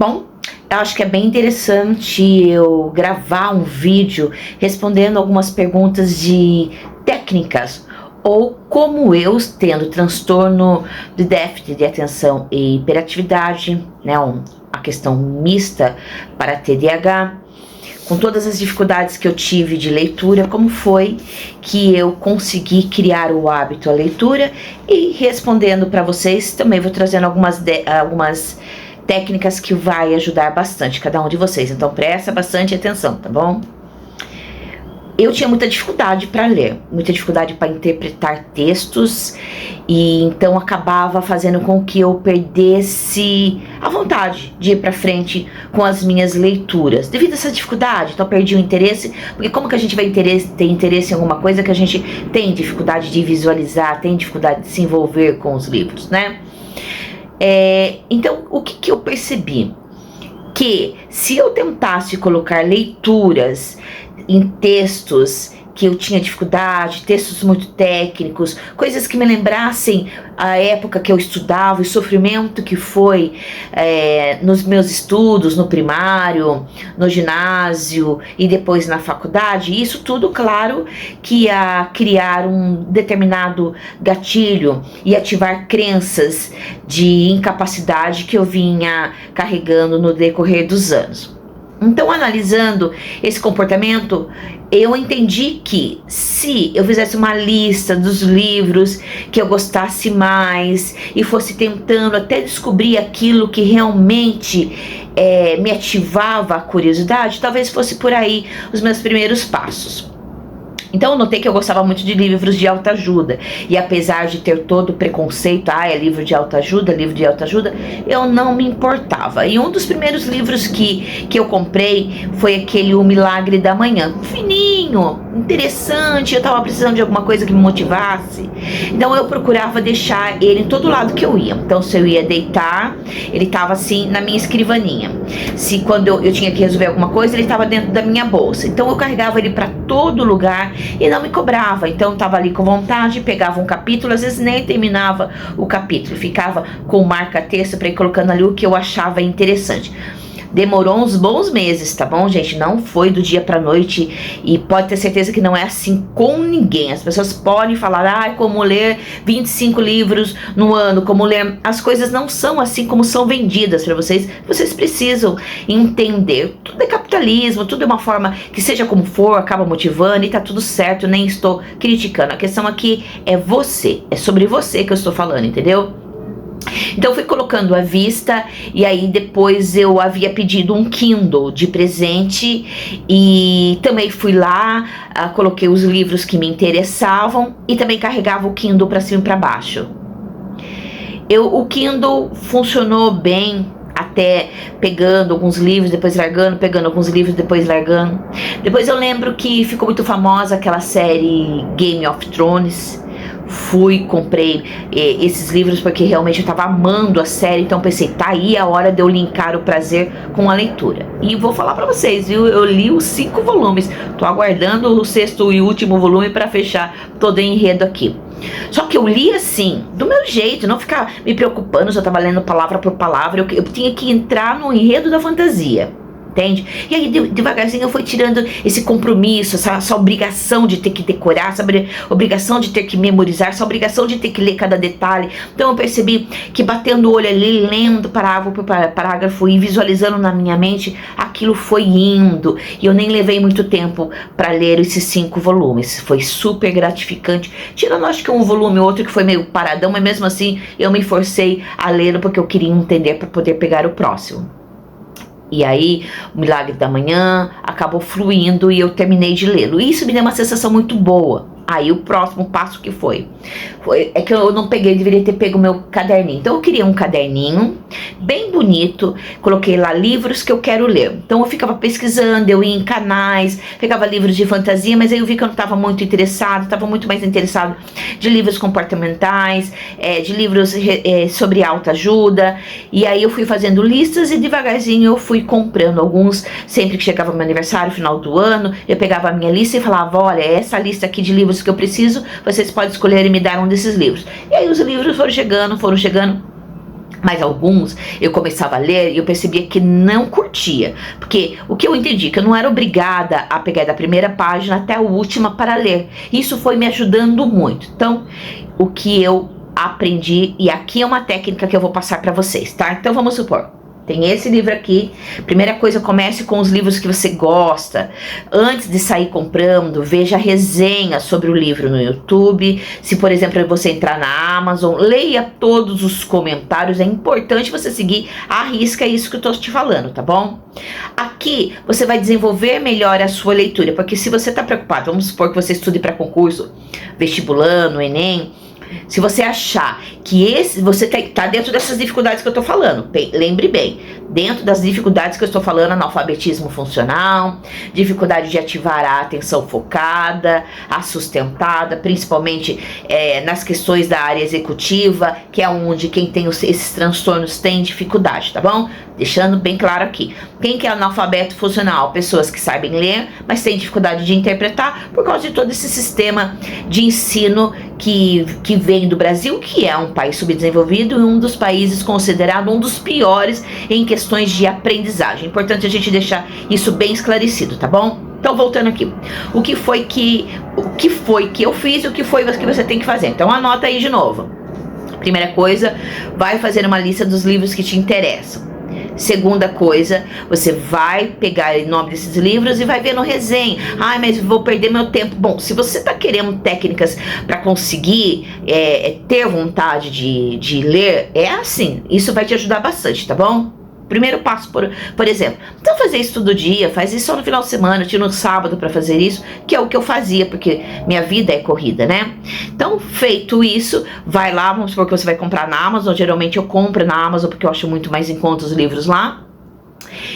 Bom, eu acho que é bem interessante eu gravar um vídeo respondendo algumas perguntas de técnicas, ou como eu, tendo transtorno de déficit de atenção e hiperatividade, né, a questão mista para TDAH, com todas as dificuldades que eu tive de leitura, como foi que eu consegui criar o hábito à leitura. E respondendo para vocês, também vou trazendo algumas técnicas que vai ajudar bastante cada um de vocês. Então presta bastante atenção, tá bom? Eu tinha muita dificuldade para ler, muita dificuldade para interpretar textos, e então acabava fazendo com que eu perdesse a vontade de ir para frente com as minhas leituras. Devido a essa dificuldade, então perdi o interesse, porque como que a gente vai ter interesse em alguma coisa que a gente tem dificuldade de visualizar, tem dificuldade de se envolver com os livros, né? Então, o que eu percebi? Que se eu tentasse colocar leituras em textos que eu tinha dificuldade, textos muito técnicos, coisas que me lembrassem a época que eu estudava, o sofrimento que foi nos meus estudos, no primário, no ginásio e depois na faculdade, isso tudo, claro, que ia criar um determinado gatilho e ativar crenças de incapacidade que eu vinha carregando no decorrer dos anos. Então, analisando esse comportamento, eu entendi que se eu fizesse uma lista dos livros que eu gostasse mais e fosse tentando até descobrir aquilo que realmente me ativava a curiosidade, talvez fosse por aí os meus primeiros passos. Então eu notei que eu gostava muito de livros de autoajuda, e apesar de ter todo o preconceito, é livro de autoajuda, eu não me importava. E um dos primeiros livros que eu comprei foi aquele O Milagre da Manhã, fininho, interessante, eu estava precisando de alguma coisa que me motivasse, então eu procurava deixar ele em todo lado que eu ia. Então se eu ia deitar, ele estava assim na minha escrivaninha, se quando eu tinha que resolver alguma coisa, ele estava dentro da minha bolsa, então eu carregava ele para todo lugar e não me cobrava. Então eu estava ali com vontade, pegava um capítulo, às vezes nem terminava o capítulo, ficava com marca-texto para ir colocando ali o que eu achava interessante. Demorou uns bons meses, tá bom, gente? Não foi do dia pra noite, e pode ter certeza que não é assim com ninguém. As pessoas podem falar, como ler 25 livros no ano, como ler... As coisas não são assim como são vendidas pra vocês. Vocês precisam entender. Tudo é capitalismo, tudo é uma forma que, seja como for, acaba motivando e tá tudo certo, nem estou criticando. A questão aqui é você, é sobre você que eu estou falando, entendeu? Então eu fui colocando à vista, e aí depois eu havia pedido um Kindle de presente, e também fui lá, coloquei os livros que me interessavam e também carregava o Kindle para cima e para baixo. O Kindle funcionou bem, até pegando alguns livros, depois largando, pegando alguns livros, depois largando. Depois eu lembro que ficou muito famosa aquela série Game of Thrones. Comprei esses livros porque realmente eu estava amando a série, então pensei, tá aí a hora de eu linkar o prazer com a leitura. E vou falar pra vocês, viu? Eu li os 5 volumes, tô aguardando o 6º e último volume para fechar todo o enredo aqui. Só que eu li assim, do meu jeito, não ficar me preocupando se eu tava lendo palavra por palavra, eu tinha que entrar no enredo da fantasia. Entende? E aí devagarzinho eu fui tirando esse compromisso, essa obrigação de ter que decorar, essa obrigação de ter que memorizar, essa obrigação de ter que ler cada detalhe. Então eu percebi que batendo o olho ali, lendo parágrafo por parágrafo e visualizando na minha mente, aquilo foi indo. E eu nem levei muito tempo para ler esses 5 volumes. Foi super gratificante. Tirando acho que um volume ou outro que foi meio paradão, mas mesmo assim eu me forcei a ler porque eu queria entender para poder pegar o próximo. E aí, O Milagre da Manhã acabou fluindo e eu terminei de lê-lo. Isso me deu uma sensação muito boa. Aí o próximo passo que foi que eu não peguei, deveria ter pego o meu caderninho. Então eu queria um caderninho bem bonito, coloquei lá livros que eu quero ler. Então eu ficava pesquisando, eu ia em canais, pegava livros de fantasia, mas aí eu vi que eu não estava muito interessado, estava muito mais interessado de livros comportamentais, de livros sobre autoajuda. E aí eu fui fazendo listas e devagarzinho eu fui comprando alguns. Sempre que chegava meu aniversário, final do ano, eu pegava a minha lista e falava, olha, essa lista aqui de livros que eu preciso, vocês podem escolher e me dar um desses livros. E aí os livros foram chegando, Mas alguns eu começava a ler e eu percebia que não curtia. Porque o que eu entendi, que eu não era obrigada a pegar da primeira página até a última para ler. Isso foi me ajudando muito. Então, o que eu aprendi, e aqui é uma técnica que eu vou passar para vocês, tá? Então vamos supor, tem esse livro aqui. Primeira coisa, comece com os livros que você gosta. Antes de sair comprando, veja resenha sobre o livro no YouTube. Se, por exemplo, você entrar na Amazon, leia todos os comentários. É importante você seguir à risca isso que eu tô te falando, tá bom? Aqui, você vai desenvolver melhor a sua leitura. Porque se você tá preocupado, vamos supor que você estude para concurso, vestibulando, Enem. Se você achar que você tá dentro dessas dificuldades que eu tô falando, lembre bem, dentro das dificuldades que eu estou falando, analfabetismo funcional, dificuldade de ativar a atenção focada, a sustentada, principalmente nas questões da área executiva, que é onde quem tem esses transtornos tem dificuldade, tá bom? Deixando bem claro aqui. Quem que é analfabeto funcional? Pessoas que sabem ler, mas têm dificuldade de interpretar por causa de todo esse sistema de ensino que vem do Brasil, que é um país subdesenvolvido e um dos países considerado um dos piores em questões de aprendizagem. Importante a gente deixar isso bem esclarecido, tá bom? Então, voltando aqui, o que foi que eu fiz e o que foi que você tem que fazer. Então, anota aí de novo. Primeira coisa, vai fazer uma lista dos livros que te interessam. Segunda coisa, você vai pegar o nome desses livros e vai ver no resenha. Ai, mas vou perder meu tempo. Bom, se você está querendo técnicas para conseguir ter vontade de ler, é assim. Isso vai te ajudar bastante, tá bom? Primeiro passo, por exemplo, então fazer isso todo dia, faz isso só no final de semana, tira um sábado para fazer isso, que é o que eu fazia, porque minha vida é corrida, né? Então, feito isso, vai lá, vamos supor que você vai comprar na Amazon. Geralmente eu compro na Amazon porque eu acho muito mais em conta os livros lá.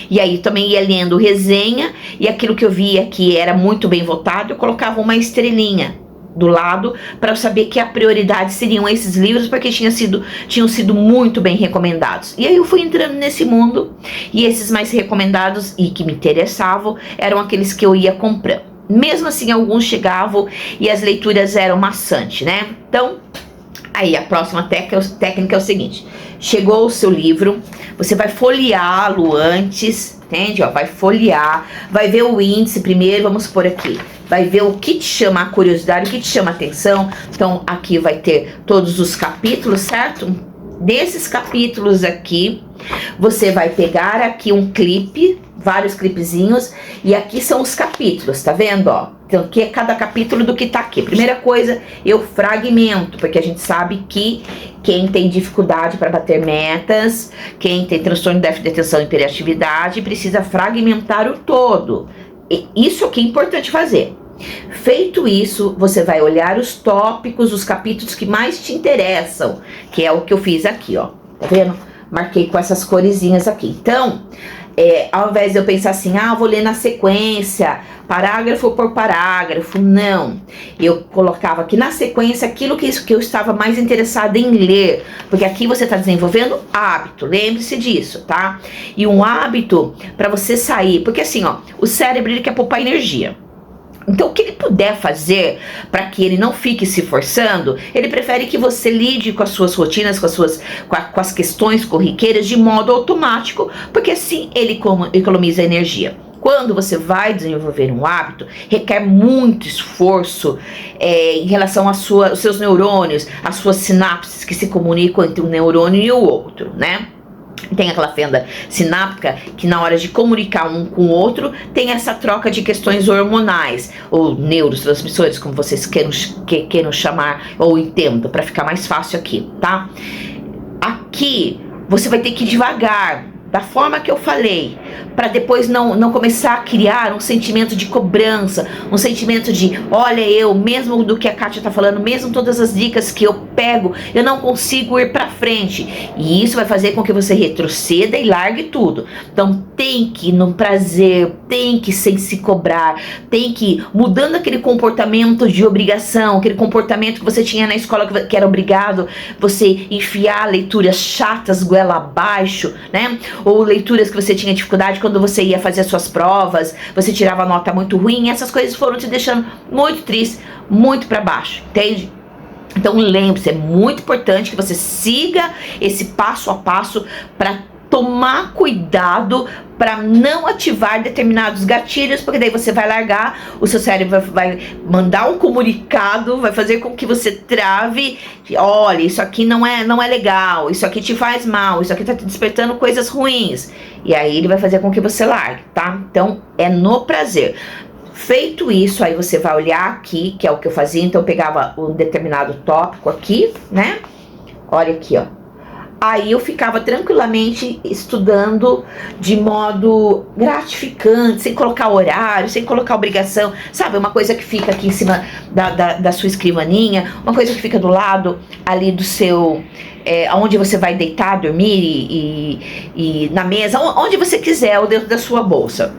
E aí também ia lendo resenha, e aquilo que eu via que era muito bem votado, eu colocava uma estrelinha do lado para eu saber que a prioridade seriam esses livros, porque tinham sido muito bem recomendados. E aí eu fui entrando nesse mundo, e esses mais recomendados e que me interessavam eram aqueles que eu ia comprando. Mesmo assim, alguns chegavam e as leituras eram maçantes, né? Então, aí a próxima técnica é o seguinte: chegou o seu livro, você vai folheá-lo antes, entende? Ó, vai folhear, vai ver o índice primeiro, vamos supor aqui. Vai ver o que te chama a curiosidade, o que te chama a atenção. Então, aqui vai ter todos os capítulos, certo? Desses capítulos aqui, você vai pegar aqui um clipe, vários clipezinhos, e aqui são os capítulos, tá vendo, ó? Então, aqui é cada capítulo do que tá aqui. Primeira coisa, eu fragmento, porque a gente sabe que quem tem dificuldade para bater metas, quem tem transtorno de déficit de atenção e hiperatividade, precisa fragmentar o todo. Isso aqui é importante fazer. Feito isso, você vai olhar os tópicos, os capítulos que mais te interessam, que é o que eu fiz aqui, ó. Tá vendo? Marquei com essas coresinhas aqui. Então, ao invés de eu pensar assim, vou ler na sequência, parágrafo por parágrafo, não. Eu colocava aqui na sequência aquilo que eu estava mais interessada em ler, porque aqui você está desenvolvendo hábito, lembre-se disso, tá? E um hábito para você sair, porque assim, ó, o cérebro ele quer poupar energia. Então, o que ele puder fazer para que ele não fique se forçando, ele prefere que você lide com as suas rotinas, com as questões corriqueiras de modo automático, porque assim ele economiza energia. Quando você vai desenvolver um hábito, requer muito esforço em relação aos seus neurônios, às suas sinapses que se comunicam entre um neurônio e o outro, né? Tem aquela fenda sináptica que na hora de comunicar um com o outro tem essa troca de questões hormonais ou neurotransmissores, como vocês queiram chamar ou entendam, para ficar mais fácil aqui, tá? Aqui você vai ter que ir devagar, da forma que eu falei, para depois não começar a criar um sentimento de cobrança, um sentimento de, olha, eu, mesmo do que a Kátia tá falando, mesmo todas as dicas que eu pego, eu não consigo ir para frente. E isso vai fazer com que você retroceda e largue tudo. Então tem que ir no prazer, tem que sem se cobrar, tem que ir mudando aquele comportamento de obrigação, aquele comportamento que você tinha na escola que era obrigado você enfiar leituras chatas goela abaixo, né? Ou leituras que você tinha dificuldade quando você ia fazer as suas provas, você tirava nota muito ruim, e essas coisas foram te deixando muito triste, muito para baixo, entende? Então lembre-se, é muito importante que você siga esse passo a passo para tomar cuidado para não ativar determinados gatilhos, porque daí você vai largar, o seu cérebro vai mandar um comunicado, vai fazer com que você trave, olha, isso aqui não é legal, isso aqui te faz mal, isso aqui tá te despertando coisas ruins, e aí ele vai fazer com que você largue, tá? Então é no prazer. Feito isso, aí você vai olhar aqui, que é o que eu fazia, então eu pegava um determinado tópico aqui, né? Olha aqui, ó. Aí eu ficava tranquilamente estudando de modo gratificante, sem colocar horário, sem colocar obrigação, sabe? Uma coisa que fica aqui em cima da sua escrivaninha, uma coisa que fica do lado ali do seu... onde você vai deitar, dormir e na mesa, onde você quiser, ou dentro da sua bolsa.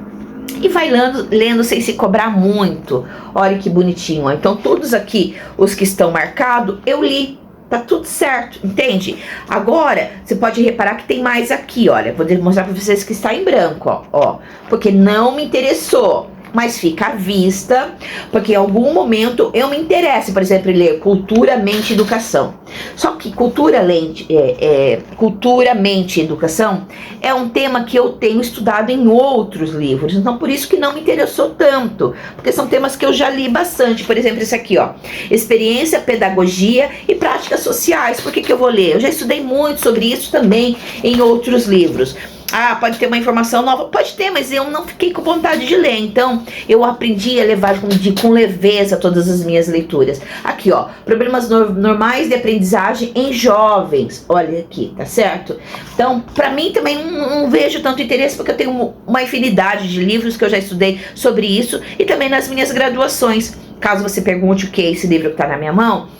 E vai lendo sem se cobrar muito. Olha que bonitinho, ó. Então todos aqui, os que estão marcados, eu li. Tá tudo certo, entende? Agora, você pode reparar que tem mais aqui, olha. Vou mostrar pra vocês que está em branco, ó. Porque não me interessou. Mas fica à vista, porque em algum momento eu me interesso, por exemplo, em ler Cultura, Mente e Educação. Só que cultura, mente e educação é um tema que eu tenho estudado em outros livros, então por isso que não me interessou tanto, porque são temas que eu já li bastante. Por exemplo, esse aqui, ó, Experiência, Pedagogia e Práticas Sociais. Por que eu vou ler? Eu já estudei muito sobre isso também em outros livros. Ah, pode ter uma informação nova? Pode ter, mas eu não fiquei com vontade de ler. Então, eu aprendi a levar com leveza todas as minhas leituras. Aqui, ó, Problemas normais de aprendizagem em jovens. Olha aqui, tá certo? Então, pra mim também não vejo tanto interesse, porque eu tenho uma infinidade de livros que eu já estudei sobre isso, e também nas minhas graduações. Caso você pergunte o que é esse livro que tá na minha mão,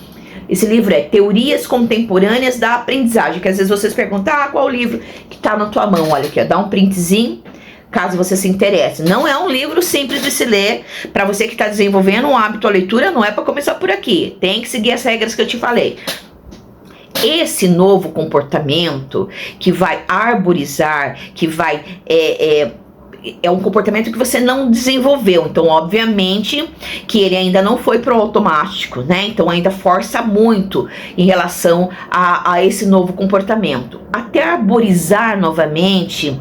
esse livro é Teorias Contemporâneas da Aprendizagem, que às vezes vocês perguntam, qual o livro que tá na tua mão? Olha aqui, ó, dá um printzinho, caso você se interesse. Não é um livro simples de se ler, para você que está desenvolvendo um hábito à leitura, não é para começar por aqui, tem que seguir as regras que eu te falei. Esse novo comportamento que vai arborizar, que vai... é um comportamento que você não desenvolveu, então obviamente que ele ainda não foi pro automático, né? Então ainda força muito em relação a esse novo comportamento. Até arborizar novamente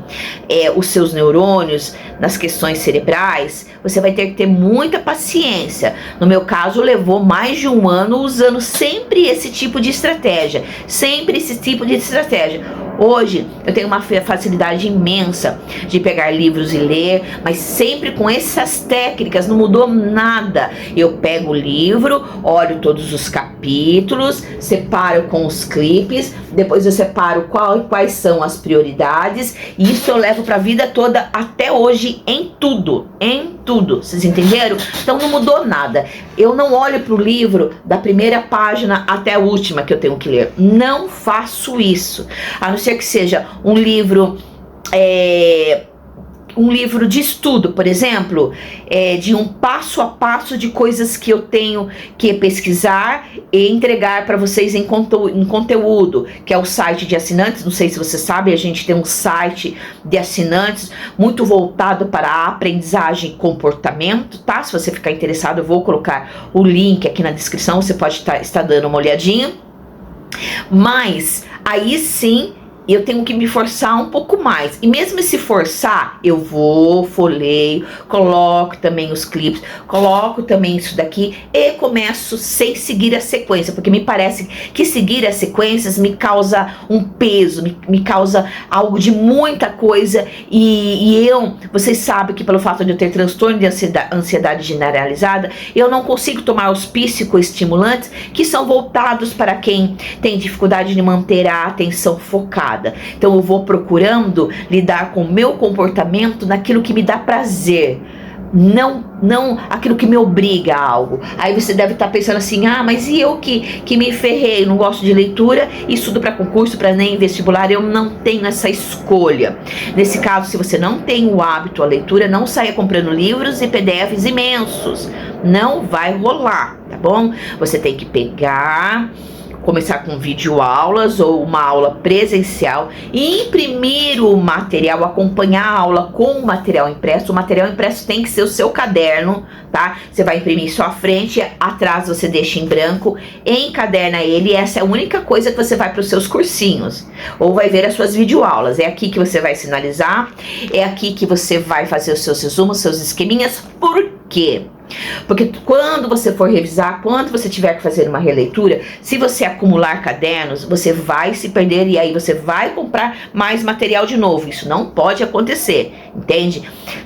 os seus neurônios nas questões cerebrais, você vai ter que ter muita paciência. No meu caso, levou mais de um ano usando sempre esse tipo de estratégia, Hoje eu tenho uma facilidade imensa de pegar livros e ler, mas sempre com essas técnicas, não mudou nada. Eu pego o livro, olho todos os capítulos, separo com os clipes, depois eu separo quais são as prioridades, e isso eu levo para a vida toda até hoje em tudo, vocês entenderam? Então não mudou nada. Eu não olho para o livro da primeira página até a última que eu tenho que ler, não faço isso, a não ser que seja um livro de estudo, por exemplo, de um passo a passo de coisas que eu tenho que pesquisar e entregar para vocês em conteúdo, que é o site de assinantes. Não sei se você sabe, a gente tem um site de assinantes muito voltado para a aprendizagem e comportamento, tá? Se você ficar interessado, eu vou colocar o link aqui na descrição, você pode estar dando uma olhadinha. Mas aí sim eu tenho que me forçar um pouco mais. E mesmo se forçar, eu vou, folheio, coloco também os clipes, coloco também isso daqui e começo sem seguir a sequência, porque me parece que seguir as sequências me causa um peso, me causa algo de muita coisa, e vocês sabem que pelo fato de eu ter transtorno de ansiedade generalizada, eu não consigo tomar os psicoestimulantes que são voltados para quem tem dificuldade de manter a atenção focada. Então eu vou procurando lidar com o meu comportamento naquilo que me dá prazer, não aquilo que me obriga a algo. Aí você deve estar pensando assim, mas e eu que me ferrei, não gosto de leitura e estudo para concurso, para nem vestibular, eu não tenho essa escolha. Nesse caso, se você não tem o hábito à leitura, não saia comprando livros e PDFs imensos, não vai rolar, tá bom? Você tem que pegar começar com videoaulas ou uma aula presencial e imprimir o material, acompanhar a aula com o material impresso. O material impresso tem que ser o seu caderno, tá? Você vai imprimir só a frente, atrás você deixa em branco, encaderna ele, e essa é a única coisa que você vai para os seus cursinhos, ou vai ver as suas videoaulas. É aqui que você vai sinalizar, é aqui que você vai fazer os seus resumos, seus esqueminhas. Por quê? Porque quando você for revisar, quando você tiver que fazer uma releitura, se você acumular cadernos, você vai se perder e aí você vai comprar mais material de novo. Isso não pode acontecer, entende?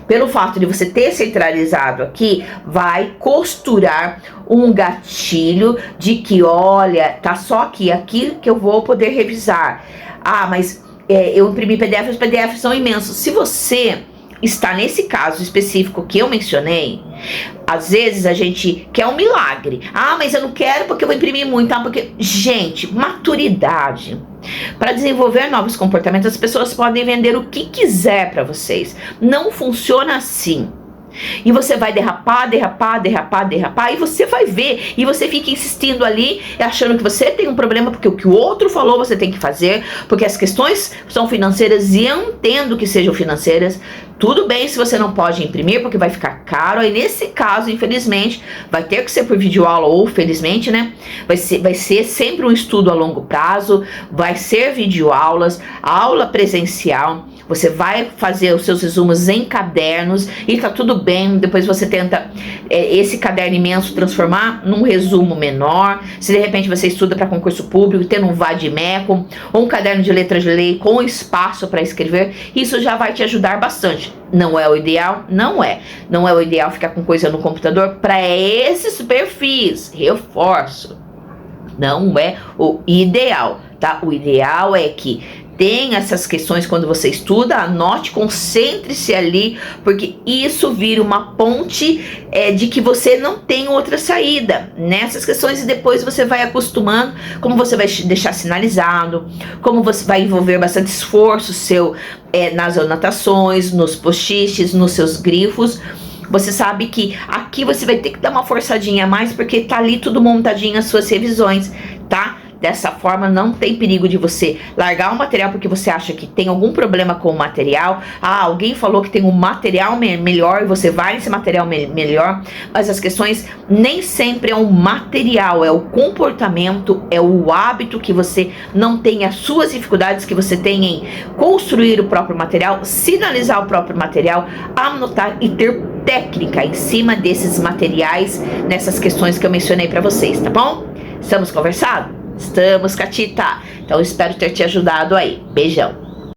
Pelo fato de você ter centralizado aqui, vai costurar um gatilho de que, olha, tá só aqui que eu vou poder revisar. Ah, mas eu imprimi PDF, os PDFs são imensos. Se você está nesse caso específico que eu mencionei, às vezes a gente quer um milagre. Ah, mas eu não quero porque eu vou imprimir muito, tá? Porque, gente, maturidade. Para desenvolver novos comportamentos, as pessoas podem vender o que quiser para vocês. Não funciona assim. E você vai derrapar, e você vai ver, e você fica insistindo ali, achando que você tem um problema, porque o que o outro falou você tem que fazer, porque as questões são financeiras, e eu entendo que sejam financeiras. Tudo bem se você não pode imprimir, porque vai ficar caro, aí nesse caso, infelizmente, vai ter que ser por videoaula, ou felizmente, né, vai ser sempre um estudo a longo prazo, vai ser videoaulas, aula presencial. Você vai fazer os seus resumos em cadernos e tá tudo bem. Depois você tenta esse caderno imenso transformar num resumo menor. Se de repente você estuda para concurso público, tendo um vade-mecum ou um caderno de letras de lei com espaço para escrever, isso já vai te ajudar bastante. Não é o ideal? Não é. Não é o ideal ficar com coisa no computador para esses perfis. Reforço. Não é o ideal, tá? O ideal é que tem essas questões quando você estuda, anote, concentre-se ali, porque isso vira uma ponte de que você não tem outra saída nessas questões, e depois você vai acostumando, como você vai deixar sinalizado, como você vai envolver bastante esforço seu nas anotações, nos post-its, nos seus grifos. Você sabe que aqui você vai ter que dar uma forçadinha a mais, porque tá ali tudo montadinho as suas revisões, tá? Dessa forma não tem perigo de você largar o material porque você acha que tem algum problema com o material. Ah, alguém falou que tem um material melhor e você vai nesse material melhor. Mas as questões nem sempre é o material, é o comportamento, é o hábito que você não tem, as suas dificuldades que você tem em construir o próprio material, sinalizar o próprio material, anotar e ter técnica em cima desses materiais, nessas questões que eu mencionei para vocês, tá bom? Estamos conversando? Estamos, Catita. Então espero ter te ajudado aí. Beijão.